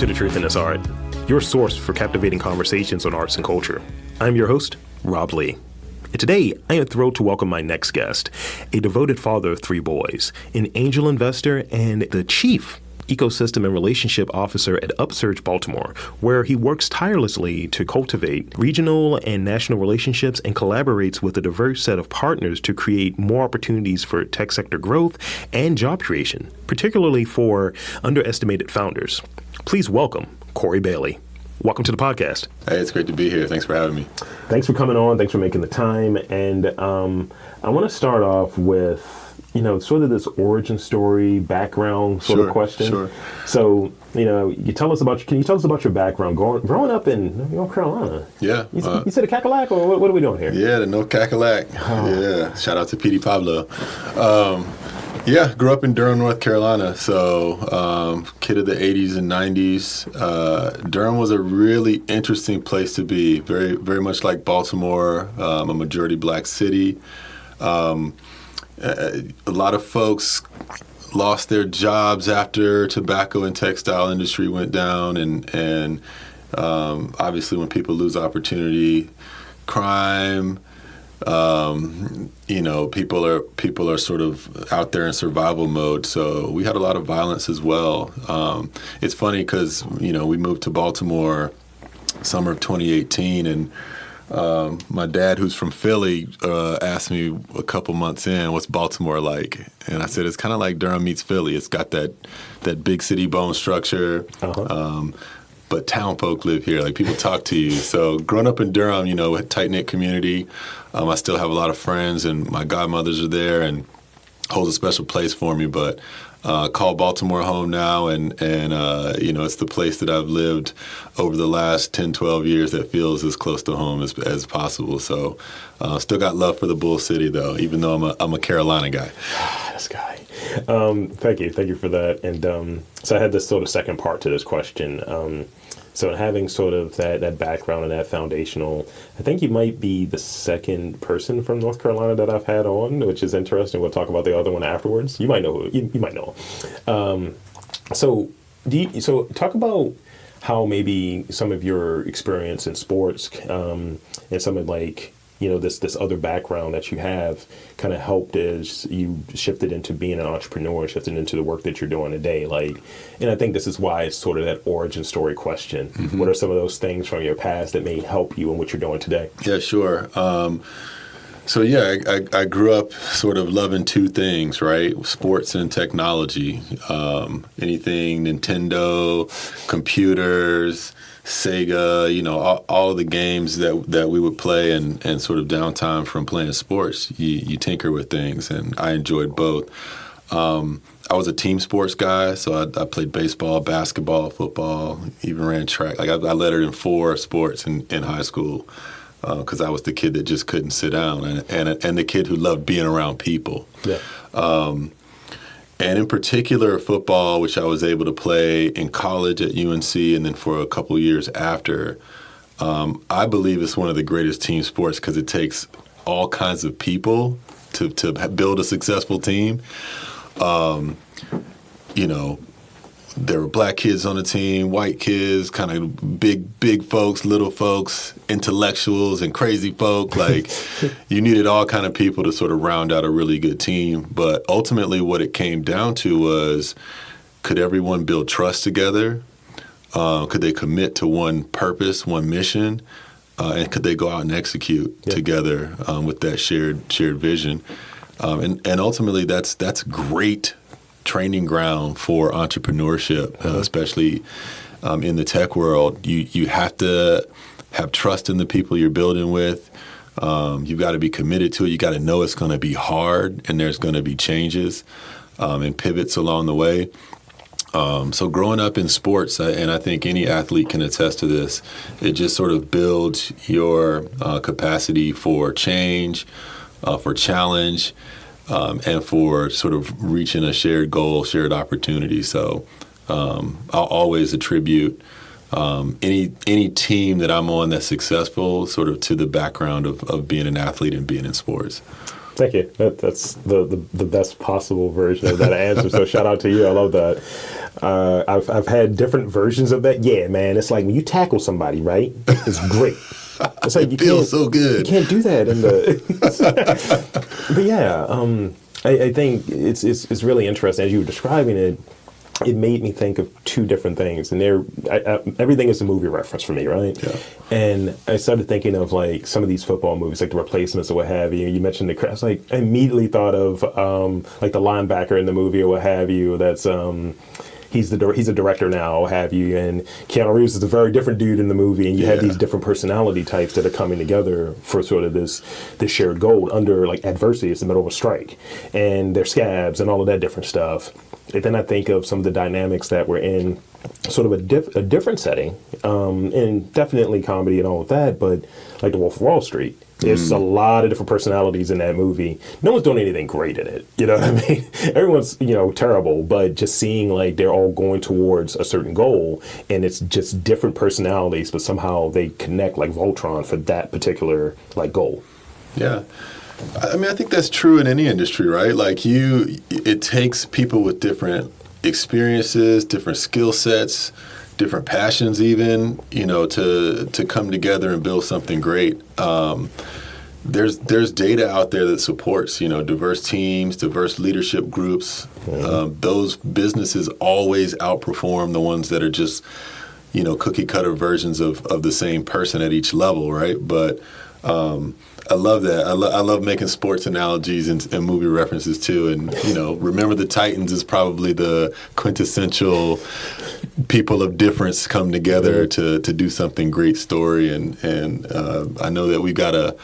to The Truth in This Art, your source for captivating conversations on arts and culture. I'm your host, Rob Lee. And today, I am thrilled to welcome my next guest, a devoted father of 3 boys, an angel investor, and the chief ecosystem and relationship officer at UpSurge Baltimore, where he works tirelessly to cultivate regional and national relationships and collaborates with a diverse set of partners to create more opportunities for tech sector growth and job creation, particularly for underestimated founders. Please welcome Kory Bailey. Welcome to the podcast. Hey, it's great to be here. Thanks for having me. Thanks for coming on. Thanks for making the time. And I want to start off with, sort of this origin story, background sort of question. Sure. So, can you tell us about your background growing up in North Carolina? Yeah. You said a Cackalack, or what are we doing here? Yeah, the North Cackalack. Oh. Yeah. Shout out to Petey Pablo. Yeah, grew up in Durham, North Carolina. So, kid of the 80s and 90s. Durham was a really interesting place to be. Very, very much like Baltimore, a majority black city. A lot of folks lost their jobs after tobacco and textile industry went down, and obviously when people lose opportunity, crime, people are sort of out there in survival mode. So we had a lot of violence as well. It's funny because we moved to Baltimore summer of 2018, and my dad, who's from Philly, asked me a couple months in, what's Baltimore like? And I said, it's kind of like Durham meets Philly. It's got that big city bone structure, but town folk live here. Like, people talk to you. So growing up in Durham, a tight-knit community, I still have a lot of friends, and my godmothers are there and holds a special place for me. But call Baltimore home now, and it's the place that I've lived over the last 10, 12 years that feels as close to home as possible. So still got love for the Bull City, though, even though I'm a Carolina guy. This guy. Thank you for that. And so I had this sort of second part to this question. So having sort of that background and that foundational, I think you might be the second person from North Carolina that I've had on, which is interesting. We'll talk about the other one afterwards. You might know you might know. So talk about how maybe some of your experience in sports and some of this other background that you have kind of helped as you shifted into being an entrepreneur, shifted into the work that you're doing today. And I think this is why it's sort of that origin story question. Mm-hmm. What are some of those things from your past that may help you in what you're doing today? Yeah, sure. I grew up sort of loving 2 things, right? Sports and technology. Anything Nintendo, computers, Sega, all of the games that we would play and sort of downtime from playing sports, you tinker with things, and I enjoyed both. I was a team sports guy, so I played baseball, basketball, football, even ran track. I lettered in 4 sports in high school because I was the kid that just couldn't sit down, and the kid who loved being around people. Yeah. And in particular, football, which I was able to play in college at UNC and then for a couple of years after, I believe it's one of the greatest team sports because it takes all kinds of people to build a successful team. There were black kids on the team, white kids, kind of big folks, little folks, intellectuals, and crazy folk. Like, you needed all kind of people to sort of round out a really good team. But ultimately what it came down to was, could everyone build trust together? Could they commit to one purpose, one mission? And could they go out and execute together with that shared vision? And ultimately that's great training ground for entrepreneurship, especially in the tech world. You have to have trust in the people you're building with. You've got to be committed to it. You got to know it's going to be hard, and there's going to be changes and pivots along the way. So growing up in sports, and I think any athlete can attest to this, it just sort of builds your capacity for change, for challenge, and for sort of reaching a shared goal, shared opportunity. So I'll always attribute any team that I'm on that's successful sort of to the background of being an athlete and being in sports. Thank you. That's the best possible version of that answer. So shout out to you. I love that. I've had different versions of that. Yeah, man, it's like when you tackle somebody, right? It's great. It's like It feels so good. You can't do that in the. But yeah, I think it's really interesting as you were describing it. It made me think of two different things, and everything is a movie reference for me, right? Yeah. And I started thinking of like some of these football movies, like The Replacements or what have you. You mentioned I was like, I immediately thought of like the linebacker in the movie or what have you. That's he's a director now, what have you, and Keanu Reeves is a very different dude in the movie, and you have these different personality types that are coming together for sort of this shared goal under like adversity. It's the middle of a strike, and they're scabs and all of that different stuff. And then I think of some of the dynamics that were in sort of a different setting, and definitely comedy and all of that, but like The Wolf of Wall Street. There's a lot of different personalities in that movie. No one's doing anything great in it. You know what I mean? Everyone's, terrible, but just seeing like they're all going towards a certain goal, and it's just different personalities, but somehow they connect like Voltron for that particular like goal. Yeah. I mean, I think that's true in any industry, right? Like it takes people with different experiences, different skill sets, different passions even, to come together and build something great. There's data out there that supports, diverse teams, diverse leadership groups. Those businesses always outperform the ones that are just, cookie cutter versions of the same person at each level, right? But I love that. I love making sports analogies and movie references too. And Remember the Titans is probably the quintessential people of difference come together to do something great story. And I know that we got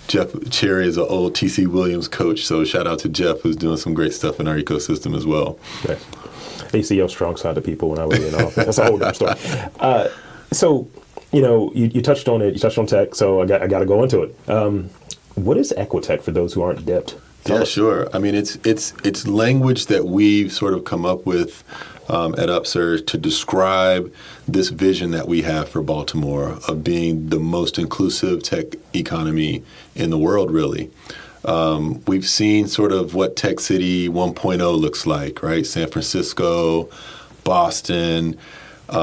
Jeff Cherry is an old TC Williams coach, so shout out to Jeff who's doing some great stuff in our ecosystem as well. Right. I used to yell strong side to people when I was in office. That's a whole different story. So. You touched on it. You touched on tech, so I got to go into it. What is Equitech for those who aren't dipped? Yeah, sure. I mean, it's language that we've sort of come up with at UpSurge to describe this vision that we have for Baltimore of being the most inclusive tech economy in the world, really. We've seen sort of what Tech City 1.0 looks like, right? San Francisco, Boston. Tech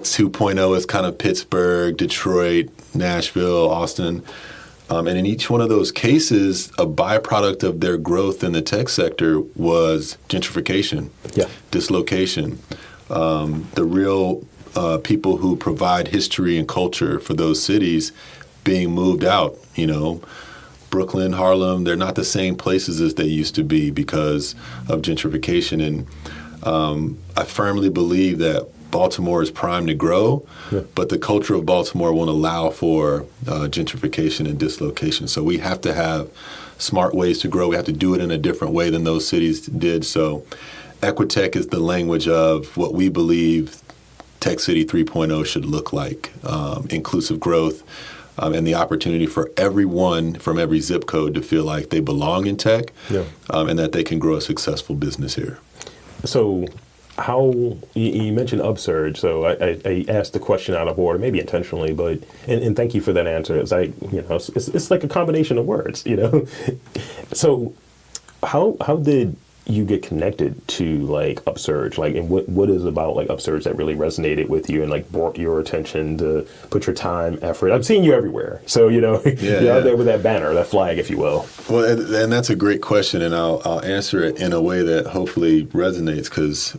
2.0 is kind of Pittsburgh, Detroit, Nashville, Austin. And in each one of those cases, a byproduct of their growth in the tech sector was gentrification, dislocation. The real people who provide history and culture for those cities being moved out, Brooklyn, Harlem, they're not the same places as they used to be because of gentrification. And I firmly believe that Baltimore is primed to grow, but the culture of Baltimore won't allow for gentrification and dislocation. So we have to have smart ways to grow. We have to do it in a different way than those cities did. So Equitech is the language of what we believe Tech City 3.0 should look like, inclusive growth, and the opportunity for everyone from every zip code to feel like they belong in tech and that they can grow a successful business here. So how you mentioned UpSurge, so I asked the question out of order, maybe intentionally, but and thank you for that answer. It's like it's like a combination of words, So how did you get connected to like UpSurge, like, and what is about like UpSurge that really resonated with you and like brought your attention to put your time, effort? I've seen you everywhere, so you're out there with that banner, that flag, if you will. Well, and that's a great question, and I'll answer it in a way that hopefully resonates because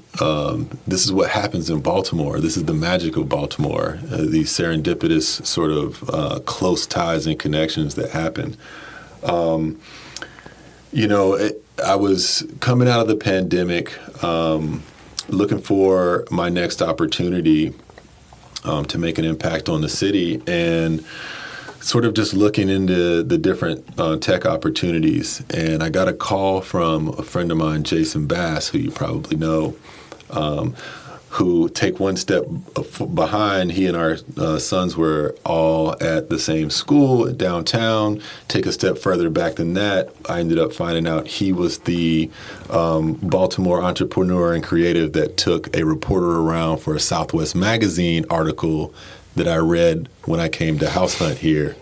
this is what happens in Baltimore. This is the magic of Baltimore. These serendipitous sort of close ties and connections that happen. I was coming out of the pandemic, looking for my next opportunity to make an impact on the city and sort of just looking into the different tech opportunities. And I got a call from a friend of mine, Jason Bass, who you probably know, who take one step behind. He and our sons were all at the same school downtown. Take a step further back than that, I ended up finding out he was the Baltimore entrepreneur and creative that took a reporter around for a Southwest Magazine article that I read when I came to House Hunt here.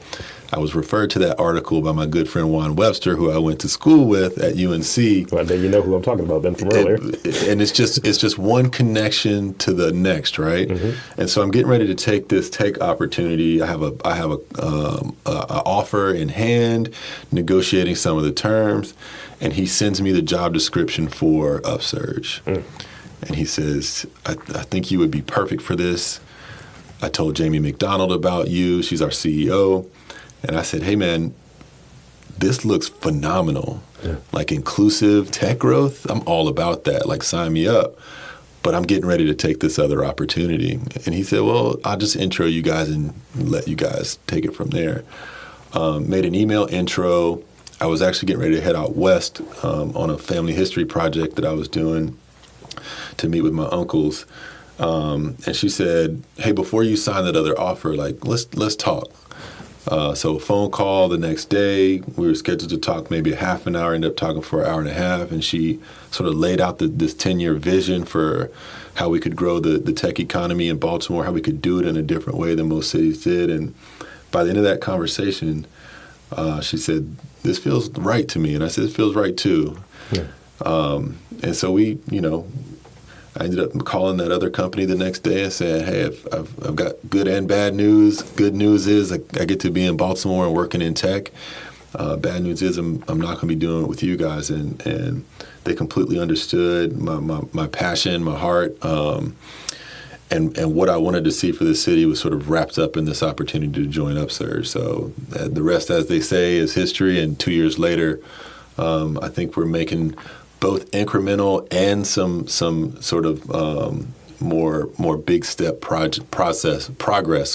I was referred to that article by my good friend Juan Webster, who I went to school with at UNC. Well, then you know who I'm talking about then from earlier. And it's just one connection to the next, right? And so I'm getting ready to take this tech opportunity. I have a offer in hand, negotiating some of the terms, and he sends me the job description for UpSurge. And he says, I think you would be perfect for this. I told Jamie McDonald about you. She's our CEO. And I said, hey, man, this looks phenomenal. Yeah. Like inclusive tech growth, I'm all about that. Like, sign me up. But I'm getting ready to take this other opportunity. And he said, well, I'll just intro you guys and let you guys take it from there. Made an email intro. I was actually getting ready to head out west on a family history project that I was doing to meet with my uncles. And she said, hey, before you sign that other offer, like, let's talk. So a phone call the next day. We were scheduled to talk maybe a half an hour, ended up talking for an hour and a half. And she sort of laid out this 10-year vision for how we could grow the tech economy in Baltimore, how we could do it in a different way than most cities did. And by the end of that conversation, she said, this feels right to me. And I said, it feels right too. Yeah. And so I ended up calling that other company the next day and saying, hey, I've got good and bad news. Good news is I get to be in Baltimore and working in tech. Bad news is I'm not going to be doing it with you guys. And they completely understood my passion, my heart, and what I wanted to see for the city was sort of wrapped up in this opportunity to join UpSurge. So the rest, as they say, is history. And 2 years later, I think we're making both incremental and some sort of more big step progress,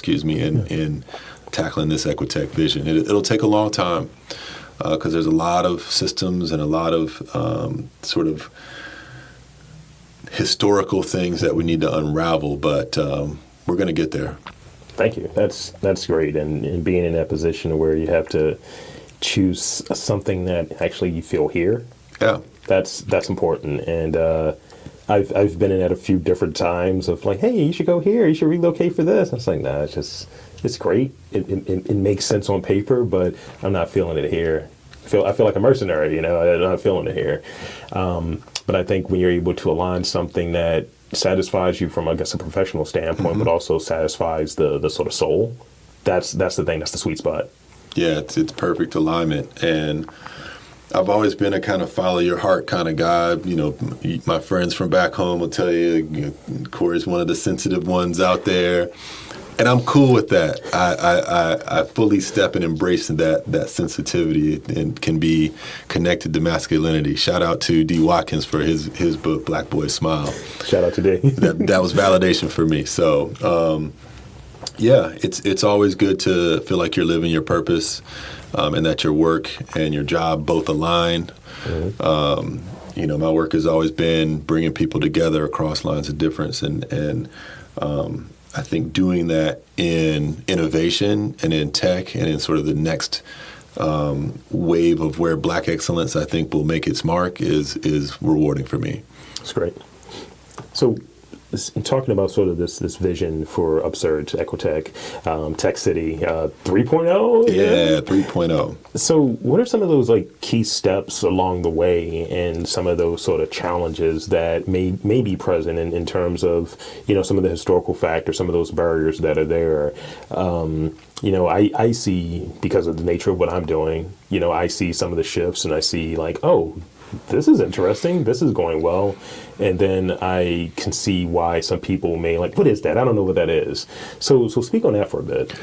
in tackling this Equitech vision. It'll take a long time because there's a lot of systems and a lot of sort of historical things that we need to unravel, but we're going to get there. Thank you. That's great, and being in that position where you have to choose something that actually you feel here. Yeah. That's important, and I've been in at a few different times of like, hey, you should go here, you should relocate for this. I was like, nah, it's great. It makes sense on paper, but I'm not feeling it here. I feel like a mercenary, I'm not feeling it here. But I think when you're able to align something that satisfies you from, I guess, a professional standpoint, but also satisfies the sort of soul, that's the thing. That's the sweet spot. Yeah, it's perfect alignment, and I've always been a kind of follow your heart kind of guy. My friends from back home will tell you, Kory's one of the sensitive ones out there. And I'm cool with that. I fully step and embrace that sensitivity and can be connected to masculinity. Shout out to D. Watkins for his book, Black Boy Smile. Shout out to D. that was validation for me. So, it's always good to feel like you're living your purpose. And that your work and your job both align. Mm-hmm. My work has always been bringing people together across lines of difference, and I think doing that in innovation and in tech and in sort of the next wave of where Black excellence, I think, will make its mark is rewarding for me. That's great. So, talking about sort of this vision for UpSurge, Equitech, Tech City 3.0? Yeah, 3.0. So what are some of those key steps along the way and some of those sort of challenges that may be present in terms of, some of the historical factors, some of those barriers that are there? I see, because of the nature of what I'm doing, I see some of the shifts and I see this is interesting. This is going well. And then I can see why some people may what is that? I don't know what that is. So speak on that for a bit.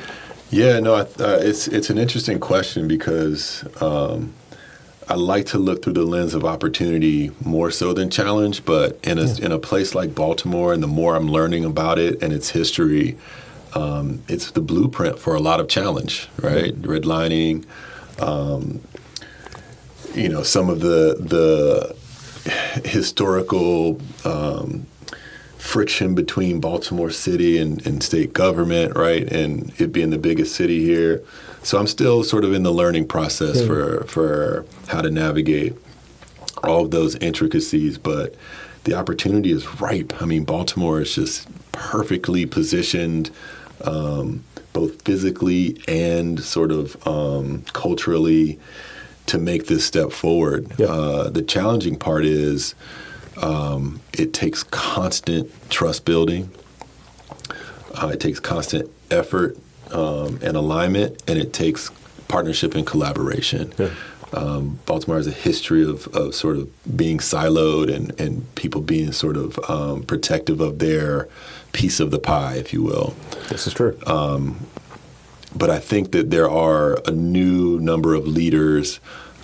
Yeah, no, it's an interesting question because I like to look through the lens of opportunity more so than challenge. But in a place like Baltimore, and the more I'm learning about it and its history, it's the blueprint for a lot of challenge, right? Mm-hmm. Redlining, some of the historical friction between Baltimore City and state government, right? And it being the biggest city here. So I'm still sort of in the learning process for how to navigate all of those intricacies. But the opportunity is ripe. I mean, Baltimore is just perfectly positioned both physically and sort of culturally to make this step forward. Yeah. The challenging part is it takes constant trust building. It takes constant effort and alignment, and it takes partnership and collaboration. Yeah. Baltimore has a history of sort of being siloed and people being sort of protective of their piece of the pie, if you will. This is true. But I think that there are a new number of leaders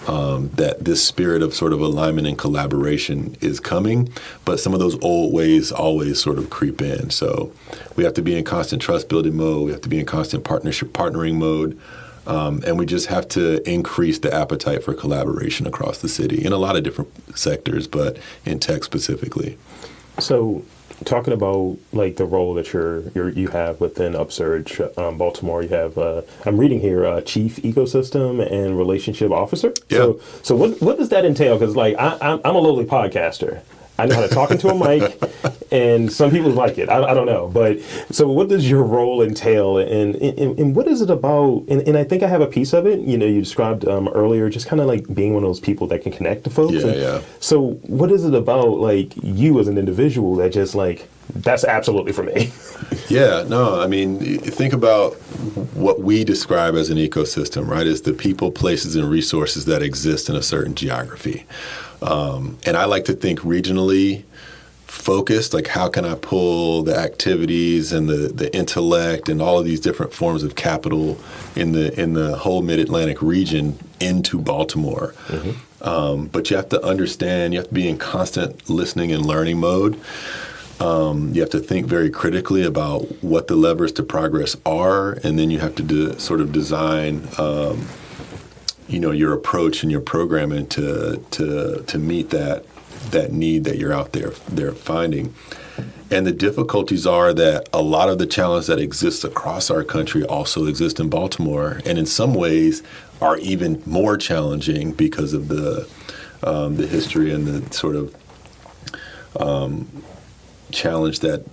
that this spirit of sort of alignment and collaboration is coming, but some of those old ways always sort of creep in. So we have to be in constant trust building mode. We have to be in constant partnering mode. And we just have to increase the appetite for collaboration across the city in a lot of different sectors, but in tech specifically. So, talking about like the role that you have within UpSurge Baltimore, you have I'm reading here Chief Ecosystem and Relationship Officer. Yeah. So what does that entail? Because like I'm a lowly podcaster. I know how to talk into a mic, and some people like it. I don't know. But so what does your role entail, and what is it about? And I think I have a piece of it. You know, you described earlier just kind of like being one of those people that can connect to folks. Yeah. So what is it about like you as an individual that just like, that's absolutely for me? Yeah, no, I mean, think about what we describe as an ecosystem, right? Is the people, places, and resources that exist in a certain geography. And I like to think regionally focused, like how can I pull the activities and the intellect and all of these different forms of capital in the whole Mid-Atlantic region into Baltimore. Mm-hmm. But you have to understand, you have to be in constant listening and learning mode. You have to think very critically about what the levers to progress are, and then you have to sort of design your approach and your programming to meet that need that you're out there finding. And the difficulties are that a lot of the challenge that exists across our country also exist in Baltimore, and in some ways are even more challenging because of the history and the sort of challenge that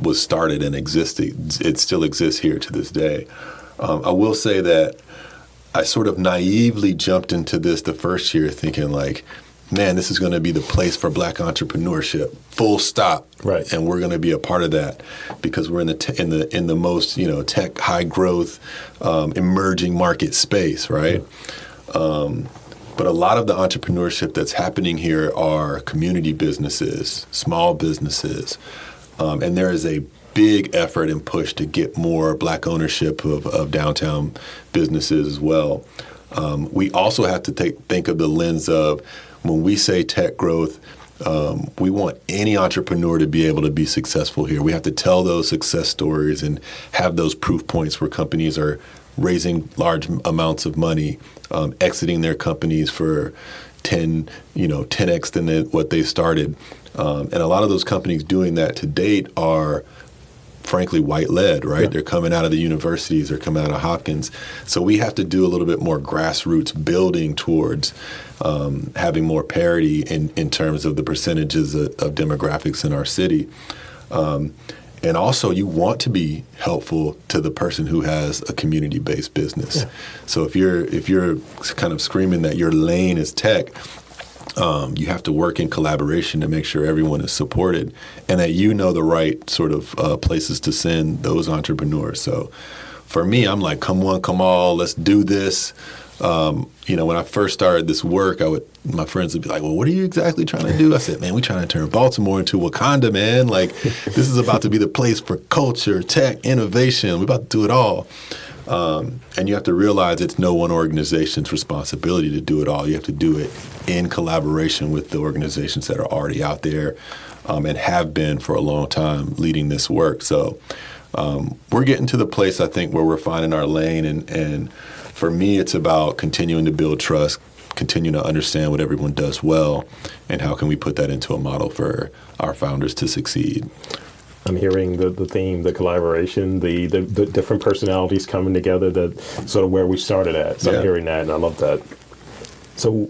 was started and existed. It still exists here to this day. I will say that I sort of naively jumped into this the first year thinking like, man, this is going to be the place for Black entrepreneurship, full stop. Right. And we're going to be a part of that because we're in the most, tech, high growth, emerging market space, right? But a lot of the entrepreneurship that's happening here are community businesses, small businesses, and there is a big effort and push to get more Black ownership of downtown businesses as well. We also have to think of the lens of when we say tech growth, we want any entrepreneur to be able to be successful here. We have to tell those success stories and have those proof points where companies are raising large amounts of money, exiting their companies for 10x than what they started. And a lot of those companies doing that to date are frankly white-led, right? Yeah. They're coming out of the universities, they're coming out of Hopkins. So we have to do a little bit more grassroots building towards having more parity in terms of the percentages of demographics in our city. And also, you want to be helpful to the person who has a community-based business. Yeah. So if you're kind of screaming that your lane is tech, you have to work in collaboration to make sure everyone is supported and that you know the right sort of places to send those entrepreneurs. So for me, I'm like, come one, come all, let's do this. When I first started this work, my friends would be like, well, what are you exactly trying to do? I said, man, we're trying to turn Baltimore into Wakanda, man. Like, this is about to be the place for culture, tech, innovation. We're about to do it all. And you have to realize it's no one organization's responsibility to do it all. You have to do it in collaboration with the organizations that are already out there and have been for a long time leading this work. So we're getting to the place, I think, where we're finding our lane. And for me, it's about continuing to build trust, continuing to understand what everyone does well, and how can we put that into a model for our founders to succeed. I'm hearing the theme, the collaboration, the different personalities coming together, that sort of where we started at. So yeah. I'm hearing that, and I love that. So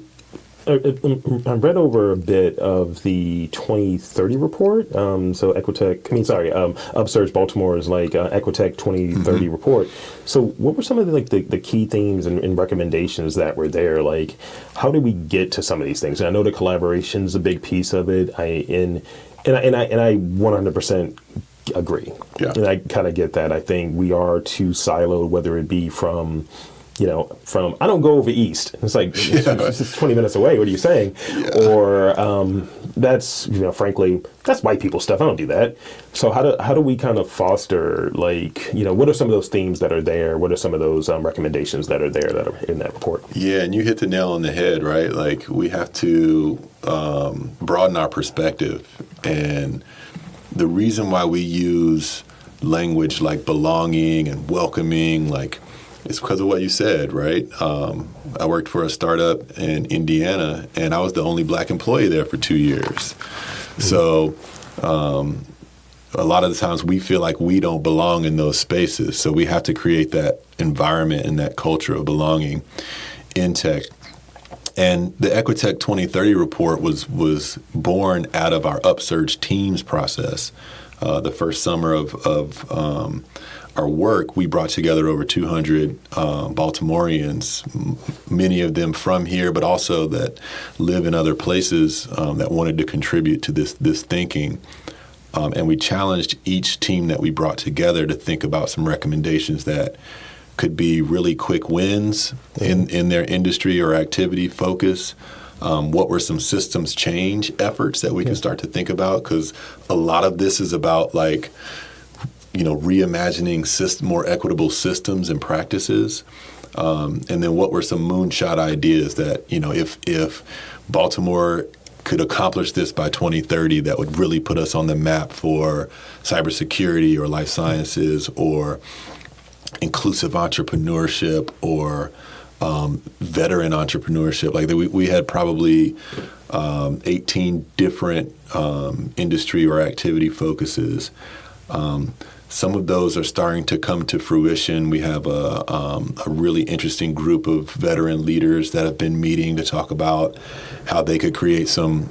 I read over a bit of the 2030 report. UpSurge Baltimore is like Equitech 2030 report. So what were some of the key themes and recommendations that were there? Like, how did we get to some of these things? And I know the collaboration is a big piece of it. I 100% agree. Yeah. And I kind of get that. I think we are too siloed, whether it be from I don't go over east. It's like, it's just 20 minutes away. What are you saying? Yeah. Or that's, frankly, that's white people stuff. I don't do that. So how do we kind of foster, what are some of those themes that are there? What are some of those recommendations that are there that are in that report? Yeah, and you hit the nail on the head, right? Like, we have to broaden our perspective. And the reason why we use language like belonging and welcoming, it's because of what you said, right? I worked for a startup in Indiana, and I was the only black employee there for 2 years. So a lot of the times we feel like we don't belong in those spaces. So we have to create that environment and that culture of belonging in tech. And the Equitech 2030 report was born out of our UpSurge teams process. The first summer of our work, we brought together over 200 Baltimoreans, many of them from here, but also that live in other places that wanted to contribute to this thinking. And we challenged each team that we brought together to think about some recommendations that could be really quick wins in their industry or activity focus. What were some systems change efforts that we can start to think about? Because a lot of this is about reimagining more equitable systems and practices. And then what were some moonshot ideas that, if Baltimore could accomplish this by 2030, that would really put us on the map for cybersecurity or life sciences or inclusive entrepreneurship or veteran entrepreneurship. We had probably 18 different industry or activity focuses. Some of those are starting to come to fruition. We have a really interesting group of veteran leaders that have been meeting to talk about how they could create some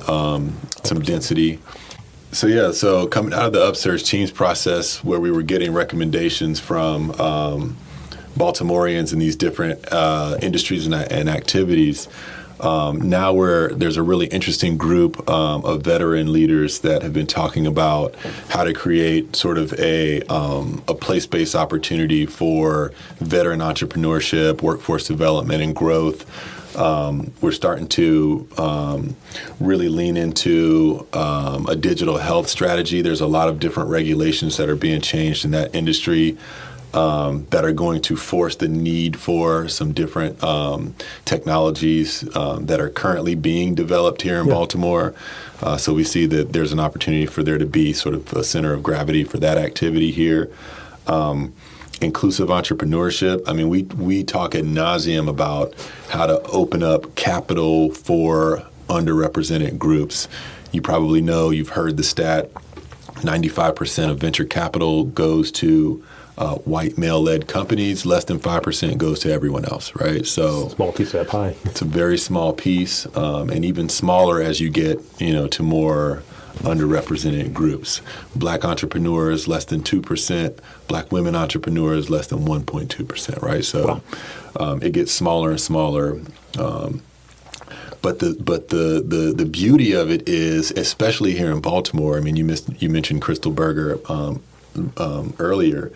density. So coming out of the UpSurge teams process, where we were getting recommendations from Baltimoreans in these different industries and activities, now there's a really interesting group of veteran leaders that have been talking about how to create sort of a place-based opportunity for veteran entrepreneurship, workforce development, and growth. We're starting to really lean into a digital health strategy. There's a lot of different regulations that are being changed in that industry that are going to force the need for some different technologies that are currently being developed here in Baltimore. So we see that there's an opportunity for there to be sort of a center of gravity for that activity here. Inclusive entrepreneurship. I mean, we talk ad nauseum about how to open up capital for underrepresented groups. You probably know, you've heard the stat, 95% of venture capital goes to white male-led companies, less than 5% goes to everyone else, right? So small piece of that pie. It's a very small piece, and even smaller as you get, to more underrepresented groups. Black entrepreneurs, less than 2%. Black women entrepreneurs, less than 1.2%, right? So it gets smaller and smaller. But the beauty of it is, especially here in Baltimore, I mean, you mentioned Crystal Berger earlier.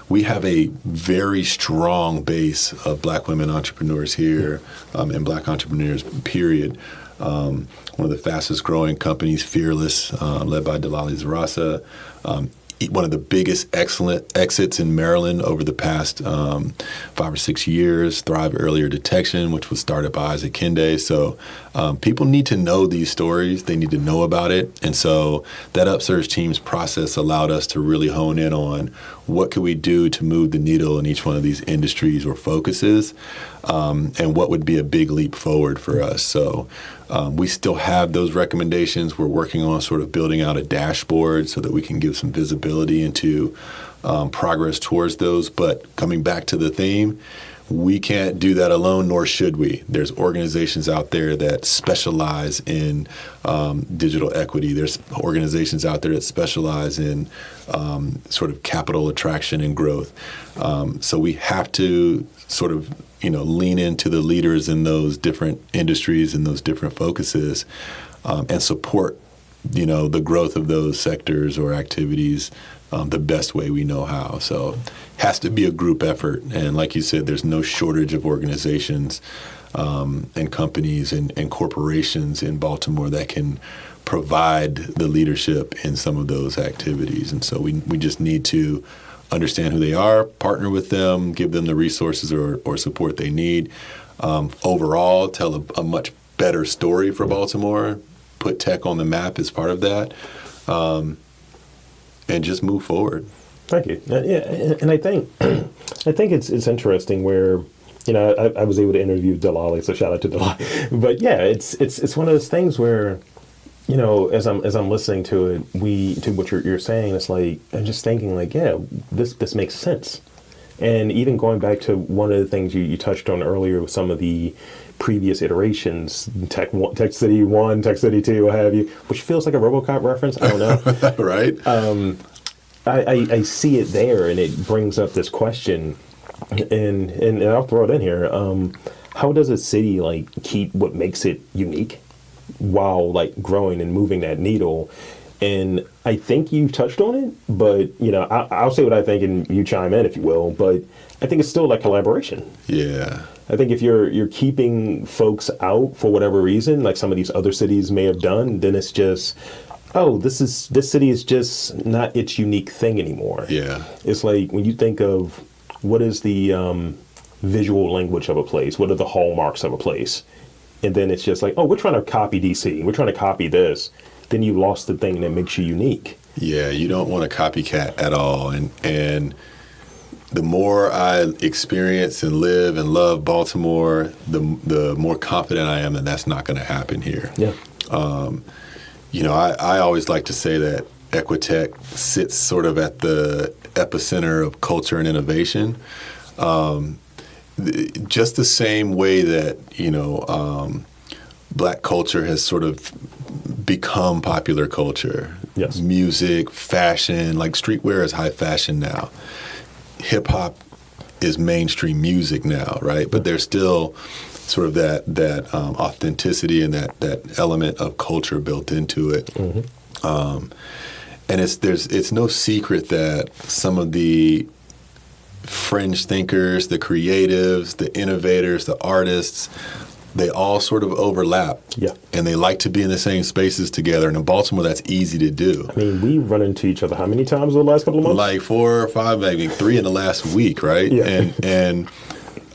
We have a very strong base of Black women entrepreneurs here, and Black entrepreneurs, period. One of the fastest growing companies, Fearless, led by Delali Zarasa. One of the biggest excellent exits in Maryland over the past 5 or 6 years, Thrive Earlier Detection, which was started by Isaac Kende. So people need to know these stories. They need to know about it. And so that UpSurge teams process allowed us to really hone in on what could we do to move the needle in each one of these industries or focuses, and what would be a big leap forward for us. So we still have those recommendations. We're working on sort of building out a dashboard so that we can give some visibility into progress towards those. But coming back to the theme, we can't do that alone, nor should we. There's organizations out there that specialize in digital equity. There's organizations out there that specialize in sort of capital attraction and growth. So we have to sort of, lean into the leaders in those different industries and those different focuses and support, the growth of those sectors or activities the best way we know how. So it has to be a group effort. And like you said, there's no shortage of organizations and companies and corporations in Baltimore that can provide the leadership in some of those activities. And so we just need to understand who they are, partner with them, give them the resources or support they need. Overall, tell a much better story for Baltimore, put tech on the map as part of that, and just move forward. Thank you. Yeah, and I think it's interesting where I was able to interview Delali, so shout out to Delali. But yeah, it's one of those things where as I'm listening to it, to what you're saying, it's like I'm just thinking like, yeah, this makes sense. And even going back to one of the things you touched on earlier with some of the previous iterations, Tech City 1, Tech City 2, what have you, which feels like a RoboCop reference. I don't know. Right. I see it there, and it brings up this question, and I'll throw it in here. How does a city keep what makes it unique while growing and moving that needle? And I think you touched on it, but I'll say what I think, and you chime in if you will. But I think it's still collaboration. Yeah. I think if you're keeping folks out for whatever reason, like some of these other cities may have done, then it's just, this city is just not its unique thing anymore. Yeah. It's like when you think of what is the visual language of a place, what are the hallmarks of a place, and then it's just like, we're trying to copy DC, we're trying to copy this. Then you lost the thing that makes you unique. Yeah, you don't want to copycat at all. And the more I experience and live and love Baltimore, the more confident I am that that's not going to happen here. Yeah. I always like to say that Equitech sits sort of at the epicenter of culture and innovation. Just the same way that, Black culture has sort of become popular culture. Yes. Music, fashion, streetwear is high fashion now. Hip hop is mainstream music now, right? But there's still sort of that authenticity and that element of culture built into it. Mm-hmm. And it's no secret that some of the fringe thinkers, the creatives, the innovators, the artists, they all sort of overlap. Yeah. And they like to be in the same spaces together. And in Baltimore, that's easy to do. I mean, we run into each other how many times over the last couple of months? 4 or 5, maybe 3 in the last week, right? Yeah. And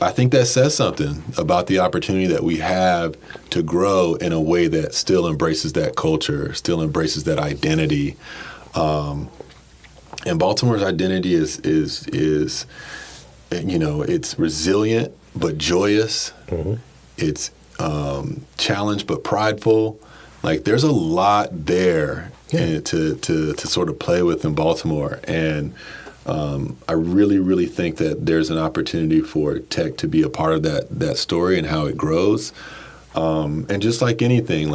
I think that says something about the opportunity that we have to grow in a way that still embraces that culture, still embraces that identity. And Baltimore's identity is it's resilient but joyous. Mm-hmm. It's challenged but prideful. There's a lot there to sort of play with in Baltimore. And I really, really think that there's an opportunity for tech to be a part of that story and how it grows. And just like anything,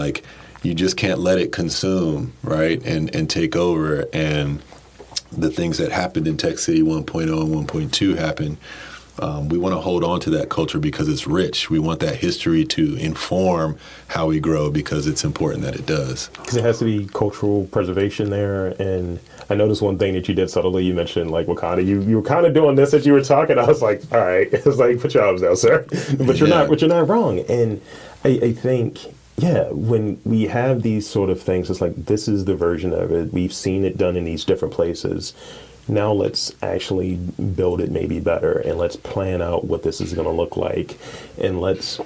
you just can't let it consume, right, and take over. And the things that happened in Tech City 1.0 and 1.2 happen. We want to hold on to that culture because it's rich. We want that history to inform how we grow because it's important that it does. Because it has to be cultural preservation there. And I noticed one thing that you did subtly. You mentioned Wakanda. You were kind of doing this as you were talking. I was like, all right. It's put your arms down, sir. But you're not wrong. And I think, when we have these sort of things, it's this is the version of it. We've seen it done in these different places. Now let's actually build it maybe better, and let's plan out what this is going to look like, and let's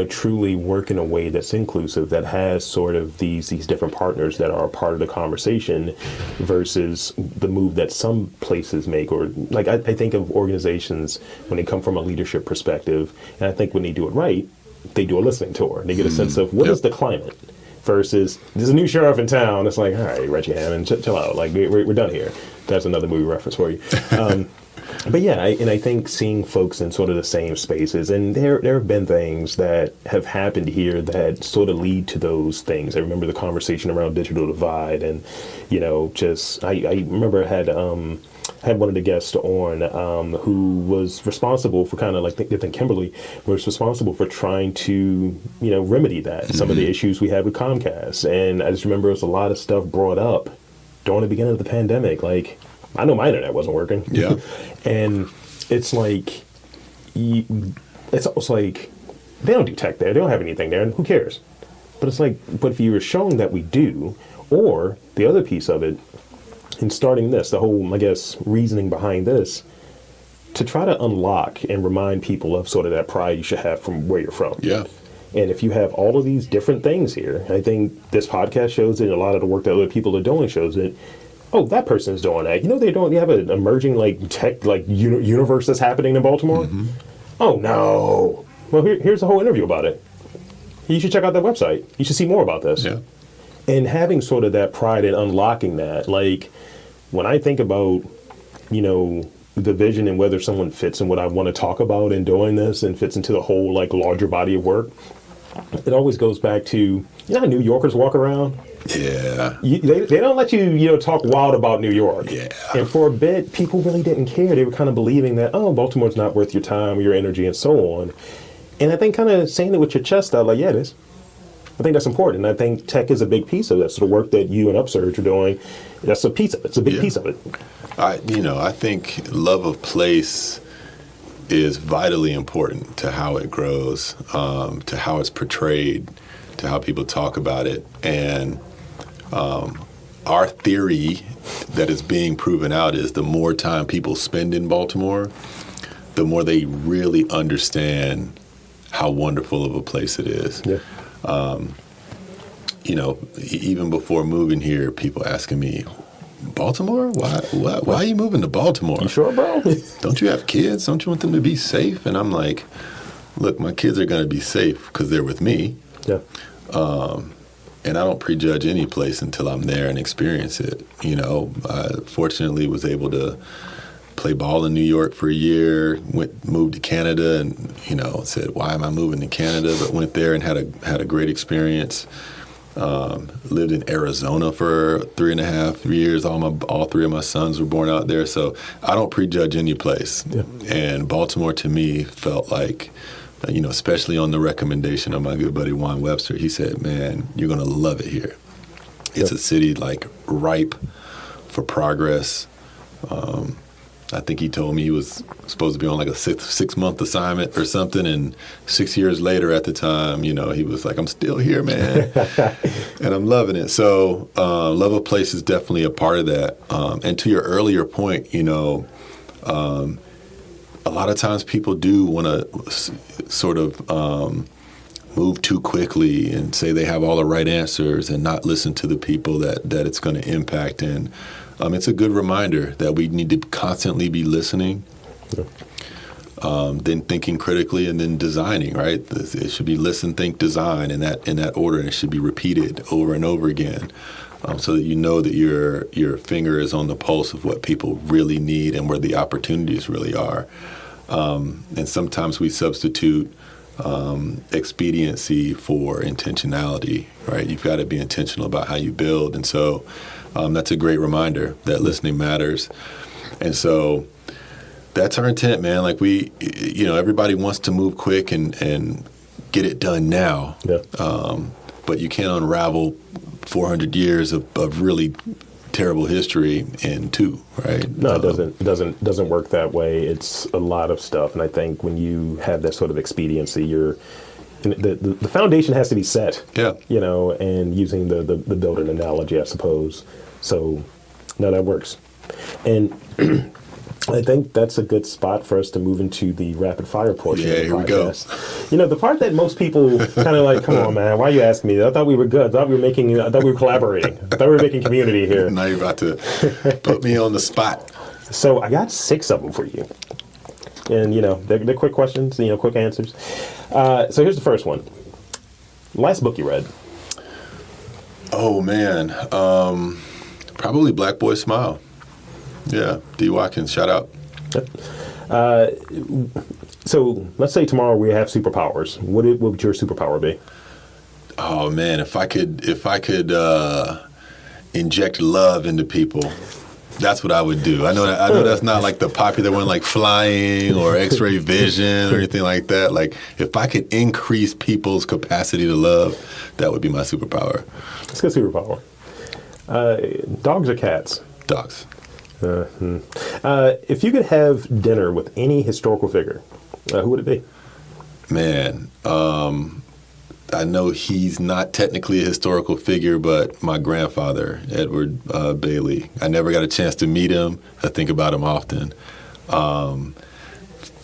truly work in a way that's inclusive, that has sort of these different partners that are a part of the conversation versus the move that some places make. Or I think of organizations when they come from a leadership perspective, and I think when they do it right, they do a listening tour. They get a sense of what is the climate. Versus, there's a new sheriff in town. It's all right, Reggie Hammond, chill out. We're done here. That's another movie reference for you. But yeah, I think seeing folks in sort of the same spaces, and there have been things that have happened here that sort of lead to those things. I remember the conversation around digital divide, and just I remember I had one of the guests on who was responsible for kind of like, I think Kimberly was responsible for trying to, remedy that, some of the issues we had with Comcast. And I just remember there was a lot of stuff brought up during the beginning of the pandemic. Like, I know my internet wasn't working. Yeah. And it's like, it's almost like they don't do tech there. They don't have anything there. And who cares? But it's like, but if you were showing that we do, or the other piece of it, in starting this, the whole, I guess, reasoning behind this, to try to unlock and remind people of sort of that pride you should have from where you're from. Yeah. And if you have all of these different things here, I think this podcast shows it, and a lot of the work that other people are doing shows it. Oh, that person's doing that. They have an emerging tech universe that's happening in Baltimore. Mm-hmm. Oh no. Well, here's the whole interview about it. You should check out that website. You should see more about this. Yeah. And having sort of that pride in unlocking that, like when I think about, the vision and whether someone fits in what I want to talk about in doing this and fits into the whole larger body of work, it always goes back to, how New Yorkers walk around? Yeah. They don't let you, talk wild about New York. Yeah. And for a bit, people really didn't care. They were kind of believing that, Baltimore's not worth your time or your energy and so on. And I think kind of saying it with your chest out, yeah, it is. I think that's important. And I think tech is a big piece of that. So the work that you and UpSurge are doing, that's a piece of it. It's a big piece of it. I think love of place is vitally important to how it grows, to how it's portrayed, to how people talk about it. And our theory that is being proven out is the more time people spend in Baltimore, the more they really understand how wonderful of a place it is. Yeah. Even before moving here, people asking me, Baltimore? Why are you moving to Baltimore? You sure, bro? Don't you have kids? Don't you want them to be safe? And I'm like, look, my kids are going to be safe because they're with me. Yeah. And I don't prejudge any place until I'm there and experience it. I fortunately was able to play ball in New York for a year, moved to Canada, and said, why am I moving to Canada? But went there and had a great experience. Lived in Arizona for 3.5 years. All three of my sons were born out there. So I don't prejudge any place. Yeah. And Baltimore to me felt like, especially on the recommendation of my good buddy Juan Webster, he said, man, you're going to love it here. It's a city ripe for progress. I think he told me he was supposed to be on a six-month assignment or something, and 6 years later at the time, he was like, I'm still here, man, and I'm loving it. So love of place is definitely a part of that. And to your earlier point, a lot of times people do want to sort of move too quickly and say they have all the right answers and not listen to the people that it's going to impact. And it's a good reminder that we need to constantly be listening, then thinking critically, and then designing, right? It should be listen, think, design in that order, and it should be repeated over and over again, so that that your finger is on the pulse of what people really need and where the opportunities really are. And sometimes we substitute expediency for intentionality, right? You've got to be intentional about how you build. And so that's a great reminder that listening matters. And so that's our intent, man. Everybody wants to move quick and get it done now. Yeah. But you can't unravel 400 years of really terrible history in two, right? No, it doesn't work that way. It's a lot of stuff, and I think when you have that sort of expediency, the foundation has to be set. Yeah. And using the building analogy, I suppose. So, no, that works, and I think that's a good spot for us to move into the rapid fire portion of the podcast. Here we go. The part that most people kind of like, come on, man, why are you asking me? I thought we were good. I thought we were collaborating. I thought we were making community here. Now you're about to put me on the spot. So I got 6 of them for you. And, they're quick questions, quick answers. So here's the first one. Last book you read? Oh, man. Probably Black Boy Smile. Yeah, D. Watkins, shout out. So let's say tomorrow we have superpowers. What would your superpower be? Oh man, if I could inject love into people, that's what I would do. I know that's not like the popular one, like flying or X-ray vision or anything like that. Like if I could increase people's capacity to love, that would be my superpower. It's a good superpower. Dogs or cats? Dogs. If you could have dinner with any historical figure, who would it be? Man, I know he's not technically a historical figure, but my grandfather, Edward Bailey. I never got a chance to meet him. I think about him often.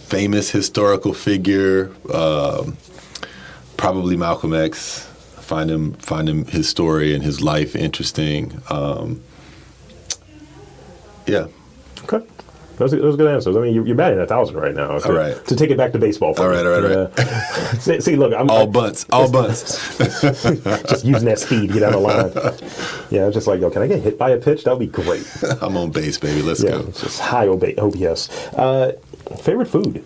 Famous historical figure, probably Malcolm X. Find him his story and his life interesting. Yeah. Okay. Those are good answers. I mean, you're batting 1,000 right now. Okay? All right. To take it back to baseball. For All right. See, look, All bunts. Just using that speed to get out of line. Yeah, just like, yo, can I get hit by a pitch? That would be great. I'm on base, baby. Let's go. It's just high OPS. Favorite food?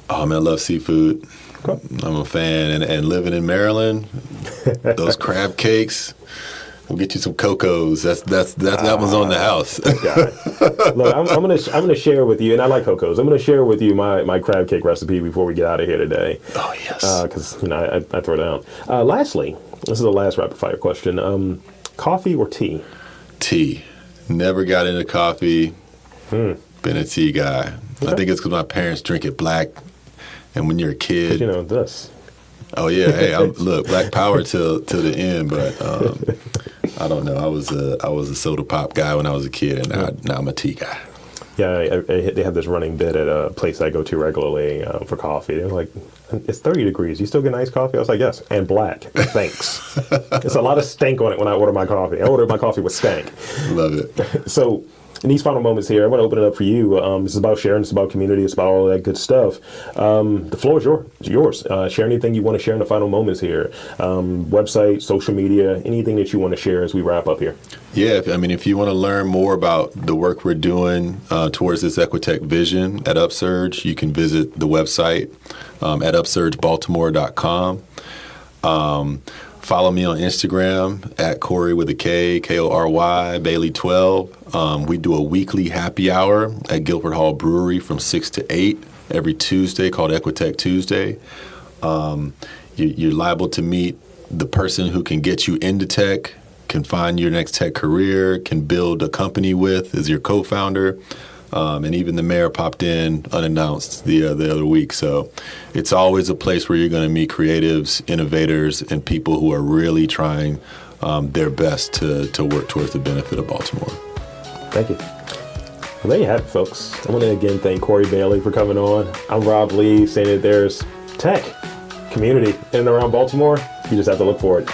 Oh man, I love seafood. Okay. I'm a fan, and living in Maryland, those crab cakes. We'll get you some Cocos. That one's on the house. Look, I'm gonna share with you, and I like Cocos. I'm gonna share with you my crab cake recipe before we get out of here today. Oh yes. Because I throw down. Lastly, this is the last rapid fire question. Coffee or tea? Tea. Never got into coffee. Been a tea guy. Okay. I think it's because my parents drink it black, and when you're a kid, this. Oh yeah, hey, look, Black Power till the end, but I don't know. I was a soda pop guy when I was a kid, and now I'm a tea guy. Yeah, they have this running bit at a place I go to regularly for coffee. They're like, it's 30 degrees. You still get nice coffee? I was like, yes, and black. Thanks. It's a lot of stank on it when I order my coffee. I ordered my coffee with stank. Love it. So in these final moments here, I want to open it up for you. This is about sharing. It's about community. It's about all that good stuff. The floor is yours. Share anything you want to share in the final moments here. Website, social media, anything that you want to share as we wrap up here. Yeah, if you want to learn more about the work we're doing towards this Equitech vision at UpSurge, you can visit the website at UpSurgeBaltimore.com. Follow me on Instagram at Kory with a K, Kory, Bailey 12. We do a weekly happy hour at Guilford Hall Brewery from 6 to 8 every Tuesday called Equitech Tuesday. You're liable to meet the person who can get you into tech, can find your next tech career, can build a company with as your co-founder. And even the mayor popped in unannounced the other week. So it's always a place where you're going to meet creatives, innovators, and people who are really trying their best to work towards the benefit of Baltimore. Thank you. Well, there you have it, folks. I want to again thank Kory Bailey for coming on. I'm Rob Lee, saying that there's tech, community in and around Baltimore. You just have to look for it.